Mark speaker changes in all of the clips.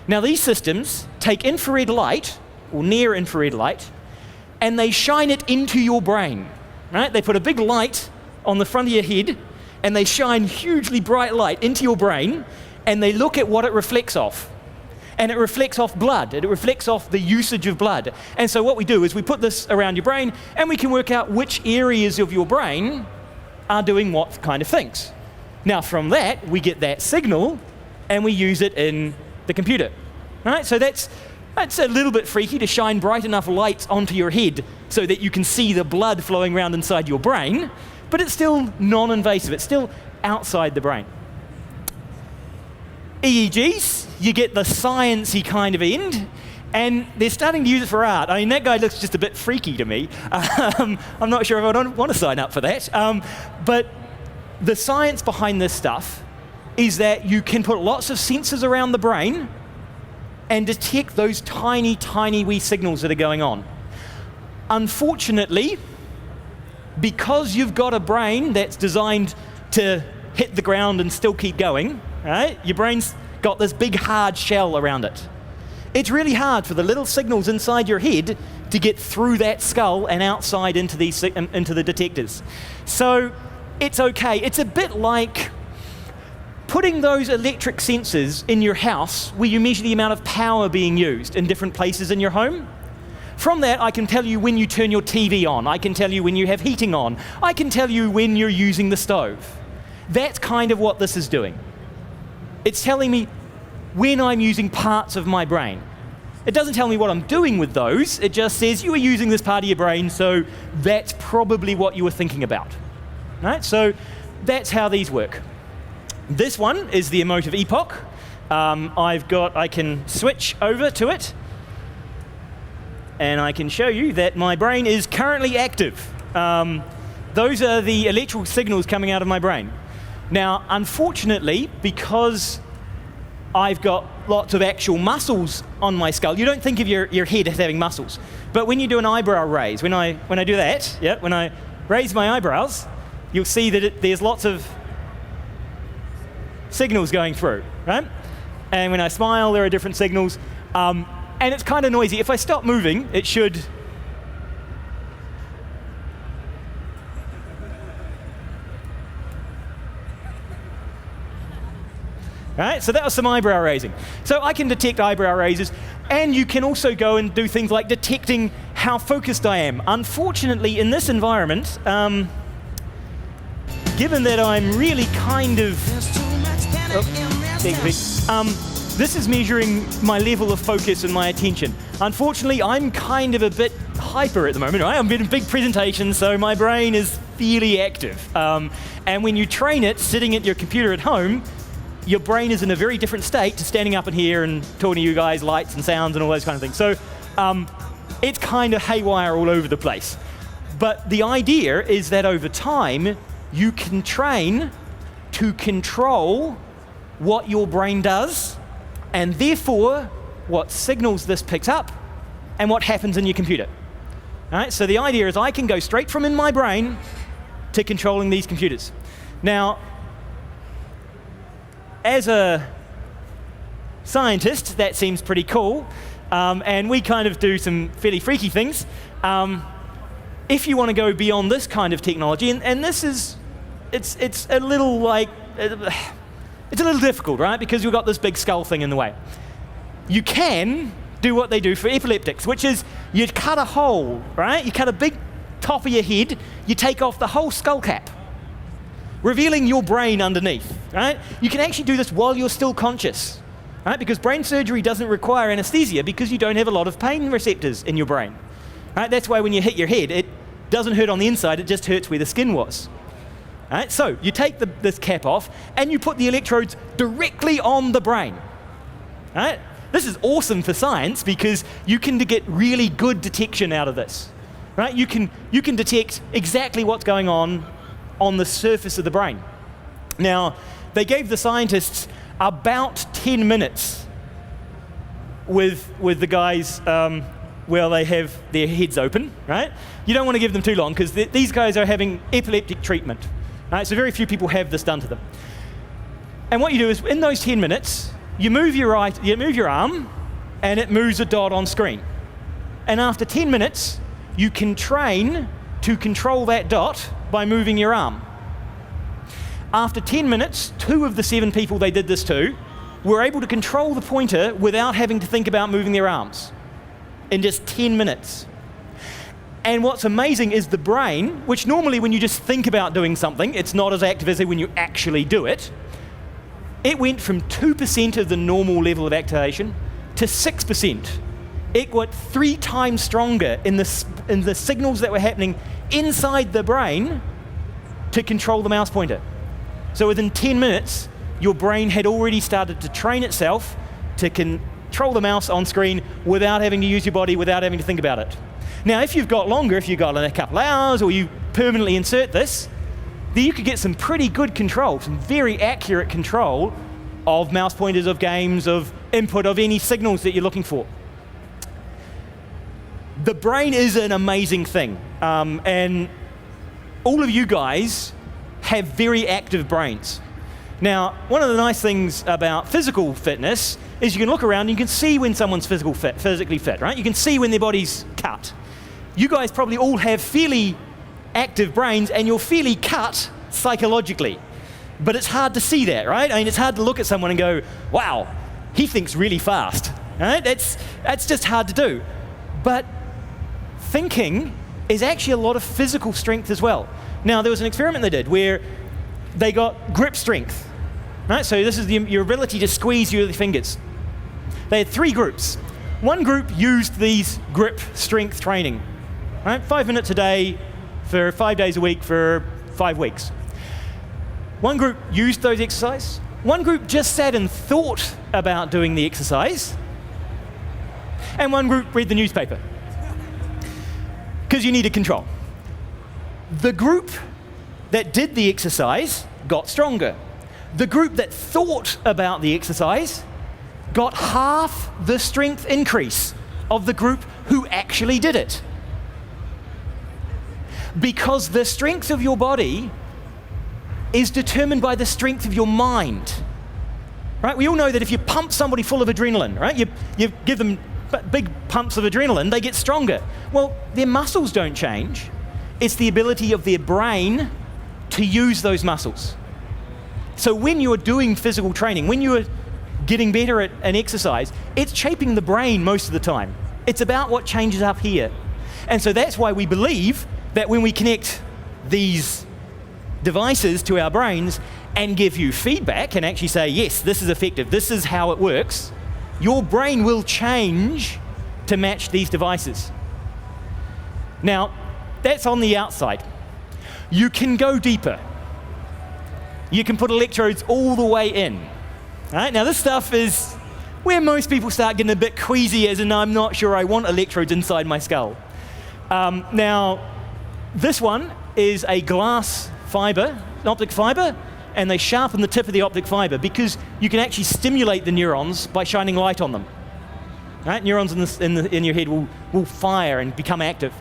Speaker 1: Now these systems take infrared light, or near infrared light, and they shine it into your brain, right? They put a big light on the front of your head, and they shine hugely bright light into your brain, and they look at what it reflects off. And it reflects off blood. It reflects off the usage of blood. And so what we do is we put this around your brain, and we can work out which areas of your brain are doing what kind of things. Now from that, we get that signal, and we use it in the computer. Right? So that's a little bit freaky to shine bright enough light onto your head so that you can see the blood flowing around inside your brain, but it's still non-invasive. It's still outside the brain. EEGs, you get the sciencey kind of end, and they're starting to use it for art. I mean, that guy looks just a bit freaky to me. I'm not sure if I don't want to sign up for that. But the science behind this stuff is that you can put lots of sensors around the brain and detect those tiny, tiny wee signals that are going on. Unfortunately, because you've got a brain that's designed to hit the ground and still keep going, right? Your brain's got this big hard shell around it. It's really hard for the little signals inside your head to get through that skull and outside into the detectors. So it's okay. It's a bit like putting those electric sensors in your house where you measure the amount of power being used in different places in your home. From that, I can tell you when you turn your TV on. I can tell you when you have heating on. I can tell you when you're using the stove. That's kind of what this is doing. It's telling me when I'm using parts of my brain. It doesn't tell me what I'm doing with those. It just says you were using this part of your brain, so that's probably what you were thinking about. Right? So that's how these work. This one is the Emotiv EPOC. I can switch over to it, and I can show you that my brain is currently active. Those are the electrical signals coming out of my brain. Now, unfortunately, because I've got lots of actual muscles on my skull, you don't think of your head as having muscles. But when you do an eyebrow raise, when I do that, when I raise my eyebrows, you'll see that there's lots of signals going through, right? And when I smile, there are different signals. And it's kind of noisy. If I stop moving, it should. Right? So that was some eyebrow raising. So I can detect eyebrow raises, and you can also go and do things like detecting how focused I am. Unfortunately, in this environment, given that I'm really kind of... this is measuring my level of focus and my attention. Unfortunately, I'm kind of a bit hyper at the moment, right? I'm in big presentations, so my brain is fairly active. And when you train it sitting at your computer at home, your brain is in a very different state to standing up in here and talking to you guys, lights and sounds and all those kind of things. So it's kind of haywire all over the place. But the idea is that over time, you can train to control what your brain does, and therefore what signals this picks up and what happens in your computer. All right? So the idea is I can go straight from in my brain to controlling these computers. Now, as a scientist, that seems pretty cool, and we kind of do some fairly freaky things. If you want to go beyond this kind of technology, and this is, it's a little like, it's a little difficult, right? Because you've got this big skull thing in the way. You can do what they do for epileptics, which is you cut a hole, right? You cut a big top of your head, you take off the whole skull cap, revealing your brain underneath, right? You can actually do this while you're still conscious, right? Because brain surgery doesn't require anesthesia because you don't have a lot of pain receptors in your brain, right? That's why when you hit your head, it doesn't hurt on the inside, it just hurts where the skin was. Right? So you take this cap off and you put the electrodes directly on the brain. Right? This is awesome for science because you can get really good detection out of this. Right? You can detect exactly what's going on the surface of the brain. Now, they gave the scientists about 10 minutes with the guys where they have their heads open. Right? You don't want to give them too long because these guys are having epileptic treatment. Right, so very few people have this done to them. And what you do is, in those 10 minutes, you move your arm, and it moves a dot on screen. And after 10 minutes, you can train to control that dot by moving your arm. After 10 minutes, 2 of the 7 people they did this to were able to control the pointer without having to think about moving their arms in just 10 minutes. And what's amazing is the brain, which normally when you just think about doing something, it's not as active as when you actually do it. It went from 2% of the normal level of activation to 6%. It got 3 times stronger in the signals that were happening inside the brain to control the mouse pointer. So within 10 minutes, your brain had already started to train itself to control the mouse on screen without having to use your body, without having to think about it. Now, if you've got longer, if you've got a couple of hours, or you permanently insert this, then you could get some pretty good control, some very accurate control of mouse pointers, of games, of input, of any signals that you're looking for. The brain is an amazing thing, and all of you guys have very active brains. Now, one of the nice things about physical fitness is you can look around and you can see when someone's physically fit, right? You can see when their body's cut. You guys probably all have fairly active brains and you're fairly cut psychologically. But it's hard to see that, right? I mean, it's hard to look at someone and go, wow, he thinks really fast, right? That's just hard to do. But thinking is actually a lot of physical strength as well. Now, there was an experiment they did where they got grip strength, right? So this is your ability to squeeze your fingers. They had 3 groups. One group used these grip strength training, right? 5 minutes a day for 5 days a week for 5 weeks. One group used those exercises. One group just sat and thought about doing the exercise. And one group read the newspaper. Because you needed control. The group that did the exercise got stronger. The group that thought about the exercise got half the strength increase of the group who actually did it. Because the strength of your body is determined by the strength of your mind. Right? We all know that if you pump somebody full of adrenaline, right? You give them big pumps of adrenaline, they get stronger. Well, their muscles don't change. It's the ability of their brain to use those muscles. So when you're doing physical training, when you're getting better at an exercise, it's shaping the brain most of the time. It's about what changes up here. And so that's why we believe that when we connect these devices to our brains and give you feedback and actually say, yes, this is effective, this is how it works, your brain will change to match these devices. Now, that's on the outside. You can go deeper. You can put electrodes all the way in. All right? Now, this stuff is where most people start getting a bit queasy, as in, I'm not sure I want electrodes inside my skull. Now, this one is a glass fiber, an optic fiber, and they sharpen the tip of the optic fiber because you can actually stimulate the neurons by shining light on them. Right? Neurons in your head will fire and become active.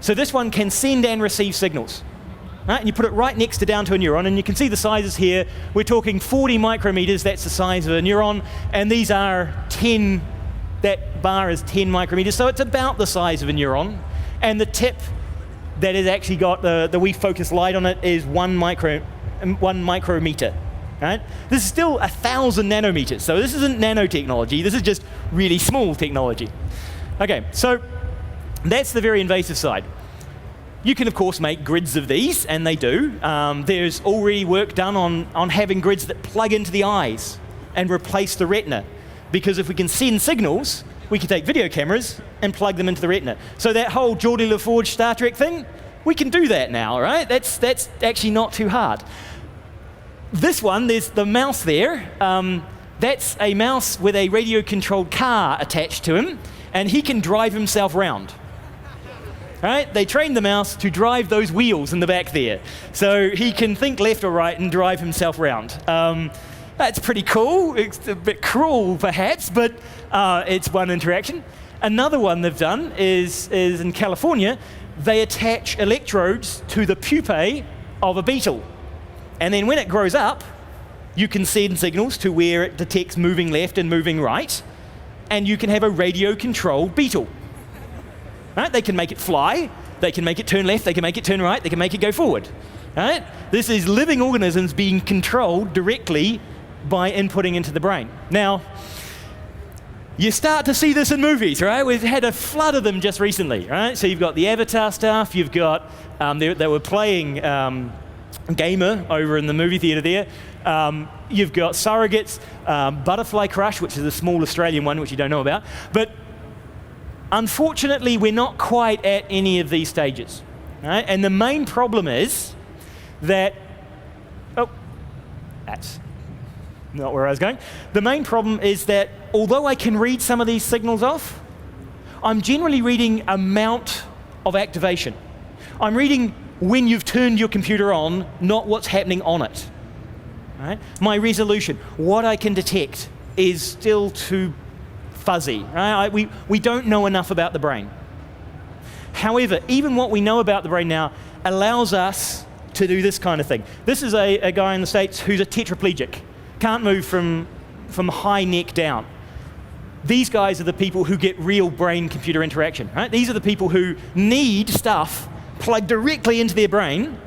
Speaker 1: So this one can send and receive signals. Right? And you put it right next down to a neuron, and you can see the sizes here. We're talking 40 micrometers, that's the size of a neuron, and these are 10, that bar is 10 micrometers, so it's about the size of a neuron. And the tip that has actually got the we focus light on it is 1 micrometer. Right? This is still 1,000 nanometers, so this isn't nanotechnology, this is just really small technology. Okay, so that's the very invasive side. You can, of course, make grids of these, and they do. There's already work done on having grids that plug into the eyes and replace the retina. Because if we can send signals, we can take video cameras and plug them into the retina. So that whole Geordie LaForge Star Trek thing, we can do that now, right? That's actually not too hard. This one, there's the mouse there. That's a mouse with a radio-controlled car attached to him, and he can drive himself around. Right? They trained the mouse to drive those wheels in the back there. So he can think left or right and drive himself around. That's pretty cool. It's a bit cruel, perhaps, but it's one interaction. Another one they've done is in California. They attach electrodes to the pupae of a beetle. And then when it grows up, you can send signals to where it detects moving left and moving right, and you can have a radio-controlled beetle. Right? They can make it fly, they can make it turn left, they can make it turn right, they can make it go forward. Right? This is living organisms being controlled directly by inputting into the brain. Now, you start to see this in movies, right? We've had a flood of them just recently, right? So you've got the Avatar stuff, you've got, they were playing Gamer over in the movie theater there. You've got Surrogates, Butterfly Crush, which is a small Australian one, which you don't know about. But unfortunately, we're not quite at any of these stages, right? And the main problem is that, that's not where I was going. The main problem is that although I can read some of these signals off, I'm generally reading amount of activation. I'm reading when you've turned your computer on, not what's happening on it. Right? My resolution, what I can detect, is still too fuzzy. Right? We don't know enough about the brain. However, even what we know about the brain now allows us to do this kind of thing. This is a guy in the States who's a tetraplegic, can't move from high neck down. These guys are the people who get real brain-computer interaction. Right? These are the people who need stuff plugged directly into their brain,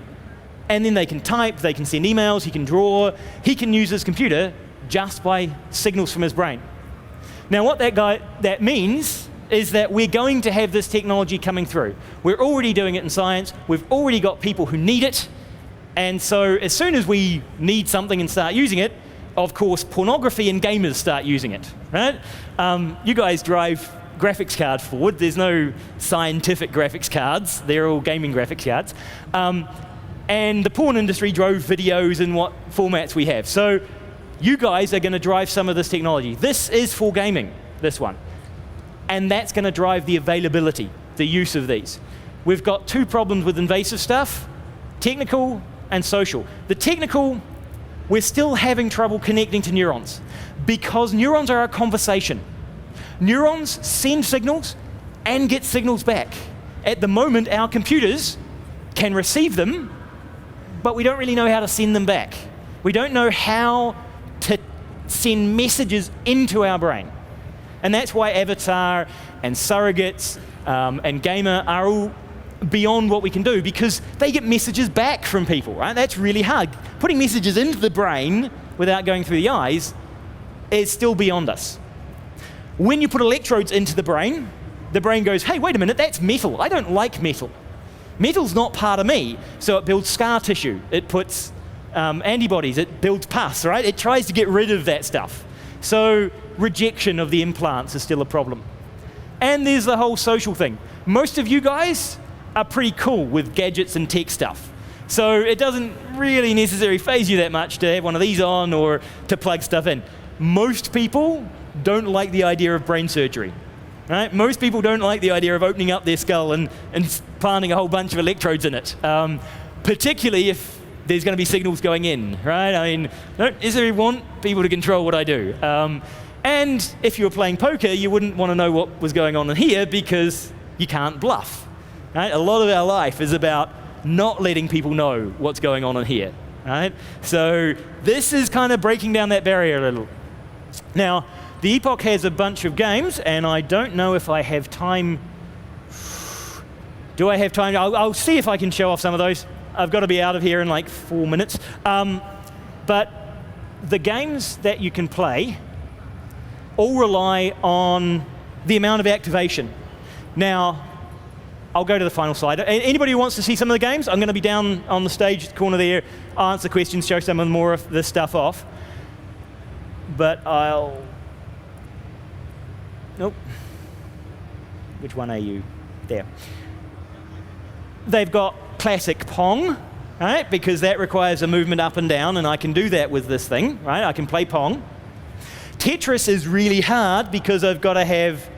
Speaker 1: and then they can type, they can send emails, he can draw, he can use his computer just by signals from his brain. Now what that means is that we're going to have this technology coming through. We're already doing it in science, we've already got people who need it, and so as soon as we need something and start using it, of course pornography and gamers start using it, right? You guys drive graphics cards forward, there's no scientific graphics cards, they're all gaming graphics cards. And the porn industry drove videos in what formats we have. So you guys are going to drive some of this technology. This is for gaming, this one. And that's going to drive the availability, the use of these. We've got two problems with invasive stuff, technical and social. The technical, we're still having trouble connecting to neurons because neurons are a conversation. Neurons send signals and get signals back. At the moment, our computers can receive them, but we don't really know how to send them back. We don't know how to send messages into our brain. And that's why Avatar and Surrogates and Gamer are all beyond what we can do, because they get messages back from people, right? That's really hard. Putting messages into the brain without going through the eyes is still beyond us. When you put electrodes into the brain goes, hey, wait a minute, that's metal. I don't like metal. Metal's not part of me, so it builds scar tissue. It puts antibodies, it builds pus, right? It tries to get rid of that stuff. So rejection of the implants is still a problem. And there's the whole social thing. Most of you guys are pretty cool with gadgets and tech stuff. So it doesn't really necessarily faze you that much to have one of these on or to plug stuff in. Most people don't like the idea of brain surgery. Right? Most people don't like the idea of opening up their skull and planting a whole bunch of electrodes in it, particularly if there's going to be signals going in, right? I mean, I don't necessarily want people to control what I do. And if you were playing poker, you wouldn't want to know what was going on in here because you can't bluff. Right? A lot of our life is about not letting people know what's going on in here. Right? So this is kind of breaking down that barrier a little. Now, the EPOC has a bunch of games, and I don't know if I have time. Do I have time? I'll see if I can show off some of those. I've got to be out of here in like 4 minutes. But the games that you can play all rely on the amount of activation. Now, I'll go to the final slide. Anybody who wants to see some of the games, I'm going to be down on the stage corner there, answer questions, show some of more of this stuff off. But nope. Which one are you? There. They've got classic Pong, right? Because that requires a movement up and down, and I can do that with this thing, right? I can play Pong. Tetris is really hard because I've got to have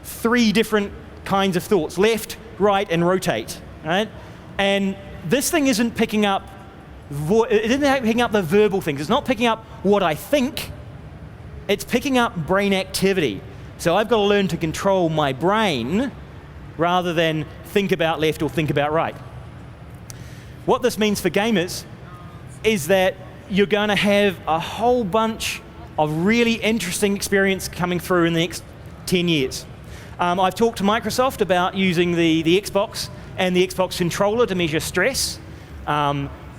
Speaker 1: 3 different kinds of thoughts: left, right, and rotate, right? And this thing isn't picking up the verbal things. It's not picking up what I think. It's picking up brain activity. So I've got to learn to control my brain rather than think about left or think about right. What this means for gamers is that you're going to have a whole bunch of really interesting experience coming through in the next 10 years. I've talked to Microsoft about using the Xbox and the Xbox controller to measure stress.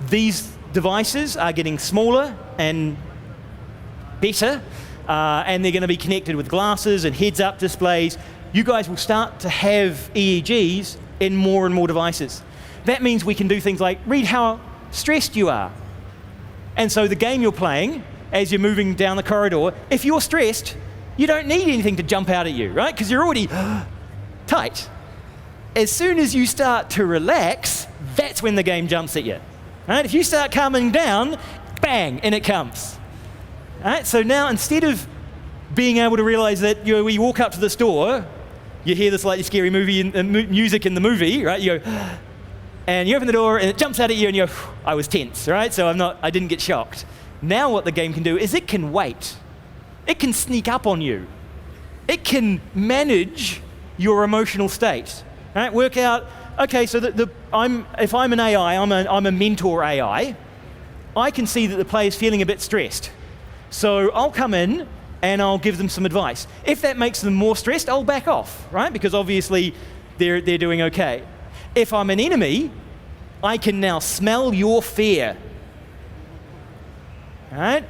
Speaker 1: These devices are getting smaller and better, and they're going to be connected with glasses and heads-up displays. You guys will start to have EEGs in more and more devices. That means we can do things like read how stressed you are. And so the game you're playing, as you're moving down the corridor, if you're stressed, you don't need anything to jump out at you, right? Because you're already tight. As soon as you start to relax, that's when the game jumps at you. Right? If you start calming down, bang, and it comes. Right? So now instead of being able to realize that when you walk up to the store, you hear the slightly scary music in the movie, right? You go, and you open the door and it jumps out at you and you go, I was tense, right? So I didn't get shocked. Now what the game can do is it can wait. It can sneak up on you. It can manage your emotional state. Right? Work out, okay, so if I'm an AI, I'm a mentor AI, I can see that the player's feeling a bit stressed. So I'll come in and I'll give them some advice. If that makes them more stressed, I'll back off, right? Because obviously they're doing okay. If I'm an enemy, I can now smell your fear. Right?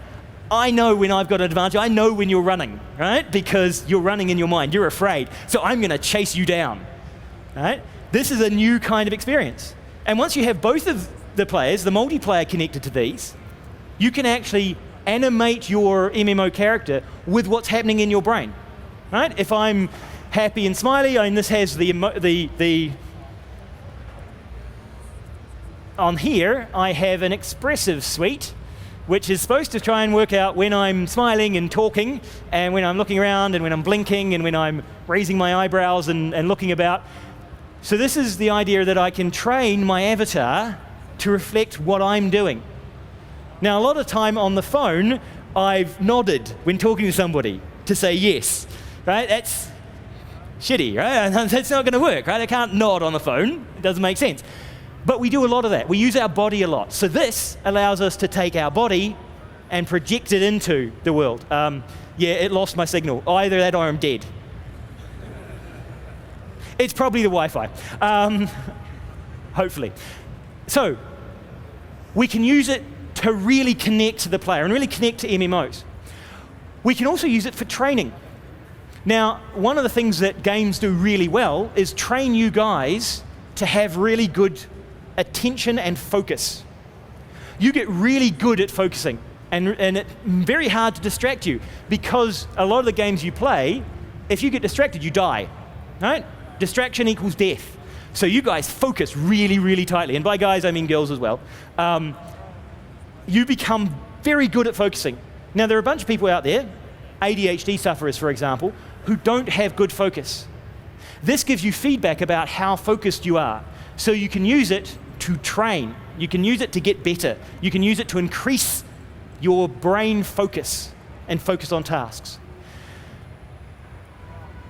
Speaker 1: I know when I've got an advantage. I know when you're running, right? Because you're running in your mind. You're afraid. So I'm going to chase you down. Right? This is a new kind of experience. And once you have both of the players, the multiplayer connected to these, you can actually animate your MMO character with what's happening in your brain. Right? If I'm happy and smiley, and this has the on here, I have an expressive suite, which is supposed to try and work out when I'm smiling and talking, and when I'm looking around, and when I'm blinking, and when I'm raising my eyebrows and looking about. So this is the idea that I can train my avatar to reflect what I'm doing. Now, a lot of time on the phone, I've nodded when talking to somebody to say yes, right? That's shitty, right? That's not going to work, right? I can't nod on the phone. It doesn't make sense. But we do a lot of that. We use our body a lot. So this allows us to take our body and project it into the world. Yeah, it lost my signal. Either that or I'm dead. It's probably the Wi-Fi, hopefully. So we can use it to really connect to the player and really connect to MMOs. We can also use it for training. Now, one of the things that games do really well is train you guys to have really good attention and focus. You get really good at focusing, and it's very hard to distract you, because a lot of the games you play, if you get distracted, you die, right? Distraction equals death. So you guys focus really, really tightly, and by guys I mean girls as well. You become very good at focusing. Now there are a bunch of people out there, ADHD sufferers for example, who don't have good focus. This gives you feedback about how focused you are. So you can use it to train. You can use it to get better. You can use it to increase your brain focus and focus on tasks.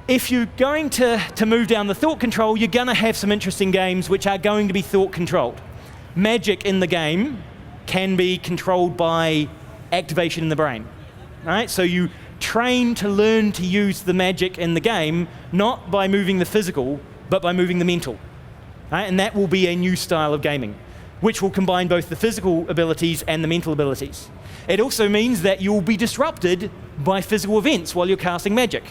Speaker 1: If you're going to move down the thought control, you're going to have some interesting games which are going to be thought controlled. Magic in the game can be controlled by activation in the brain. Right? So you train to learn to use the magic in the game, not by moving the physical, but by moving the mental. Right? And that will be a new style of gaming, which will combine both the physical abilities and the mental abilities. It also means that you'll be disrupted by physical events while you're casting magic,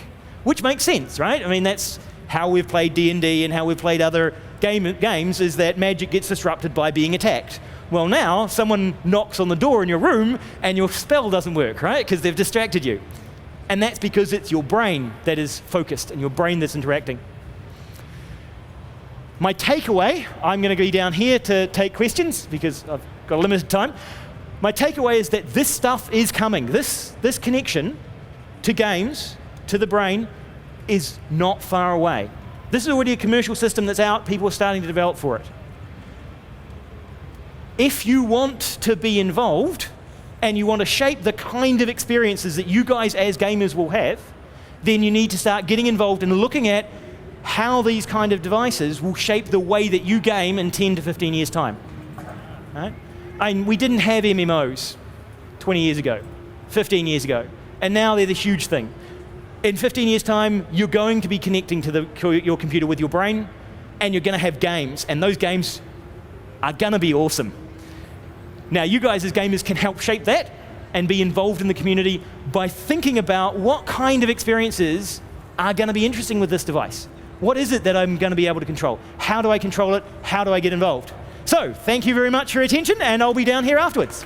Speaker 1: which makes sense, right? I mean, that's how we've played D&D and how we've played other games, is that magic gets disrupted by being attacked. Well, now someone knocks on the door in your room and your spell doesn't work, right? Because they've distracted you. And that's because it's your brain that is focused and your brain that's interacting. My takeaway, I'm going to be down here to take questions because I've got a limited time. My takeaway is that this stuff is coming. This connection to games, to the brain, is not far away. This is already a commercial system that's out. People are starting to develop for it. If you want to be involved and you want to shape the kind of experiences that you guys as gamers will have, then you need to start getting involved and looking at how these kind of devices will shape the way that you game in 10 to 15 years' time. Right? And we didn't have MMOs 20 years ago, 15 years ago, and now they're the huge thing. In 15 years' time, you're going to be connecting to your computer with your brain, and you're going to have games, and those games are going to be awesome. Now, you guys as gamers can help shape that and be involved in the community by thinking about what kind of experiences are going to be interesting with this device. What is it that I'm going to be able to control? How do I control it? How do I get involved? So, thank you very much for your attention, and I'll be down here afterwards.